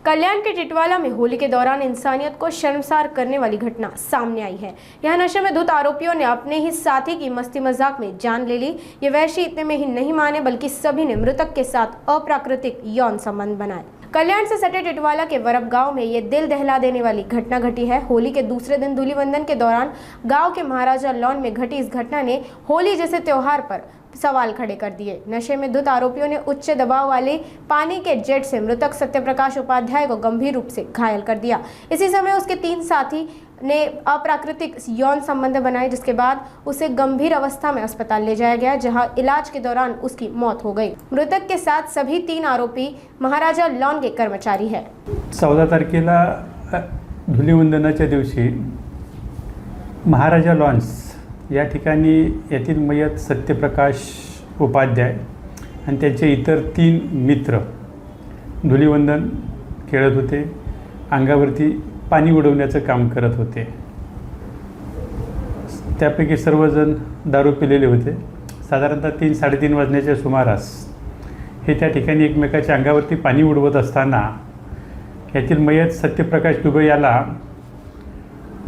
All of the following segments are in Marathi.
कल्याण के टिटवाला में होली के दौरान इंसानियत को शर्मसार करने वाली घटना सामने आई है। यह नशे में धुत आरोपियों ने अपने ही साथी की मस्ती मजाक में जान ले ली। ये वैशी इतने में ही नहीं माने बल्कि सभी ने मृतक के साथ अप्राकृतिक यौन संबंध बनाए। कल्याण से सटे टिटवाला के वरब गांव में ये दिल दहला देने वाली घटना घटी है। होली के दूसरे दिन धूलिवंदन के दौरान गांव के महाराजा लॉन में घटी इस घटना ने होली जैसे त्योहार पर सवाल खड़े कर दिए। नशे में धुत आरोपियों ने उच्च दबाव वाले पानी के जेट से मृतक सत्यप्रकाश उपाध्याय को गंभीर रूप से घायल कर दिया। इसी समय उसके 3 साथी ने अप्राकृतिक यौन संबंध बनाए, जिसके बाद उसे गंभीर अवस्था में अस्पताल ले जाया गया, जहां इलाज के दौरान उसकी मौत हो गई। मृतक के साथ सभी 3 आरोपी महाराजा लॉन के कर्मचारी है। 14 तारखेला धूलिवंदनाच्या दिवशी महाराजा लॉन्स या ठिकाणी येथील मयत सत्यप्रकाश उपाध्याय आणि त्यांचे इतर 3 मित्र धूलिवंदन खेळत होते, अंगावरती पाणी उडवण्याचं काम करत होते। त्यापैकी सर्वजण दारू पिलेले होते। साधारणतः 3-3:30 वाजण्याच्या सुमारास हे त्या ठिकाणी एकमेकाच्या अंगावरती पाणी उडवत असताना यातील मयत सत्यप्रकाश दुबे याला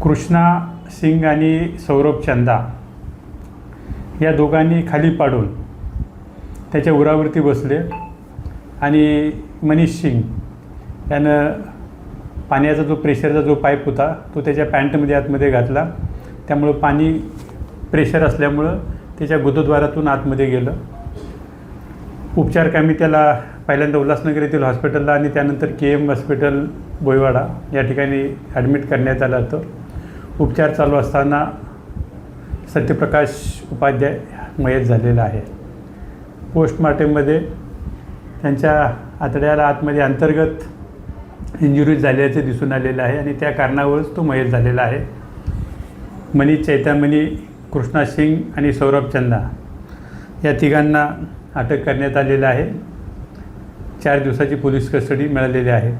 कृष्णा सिंग आणि सौरभ चंदा या दोघांनी खाली पाडून त्याच्या उरावरती बसले आणि मनीष सिंग यानं पाण्याचा जो प्रेशरचा जो पाईप होता तो त्याच्या पॅन्टमध्ये आतमध्ये घातला। त्यामुळे पाणी प्रेशर असल्यामुळं त्याच्या गुदद्वारातून आतमध्ये गेलं। उपचारकामी त्याला पहिल्यांदा उल्हासनगर येथील हॉस्पिटलला आणि त्यानंतर KM हॉस्पिटल बोईवाडा या ठिकाणी ॲडमिट करण्यात आलं होतं। उपचार चालू असताना सत्यप्रकाश उपाध्याय मयत झालेला आहे। पोस्टमॉर्टममध्ये त्यांच्या आतड्याला आतमध्ये अंतर्गत इंजुरीज झाल्याचे दिसून आलेलं आहे आणि त्या कारणावरच तो मयत झालेला आहे। मनीष चैतामणी, कृष्णा सिंग आणि सौरभ चंदा या तिघांना अटक करण्यात आलेलं आहे। 4 दिवसाची पोलीस कस्टडी मिळालेली आहे।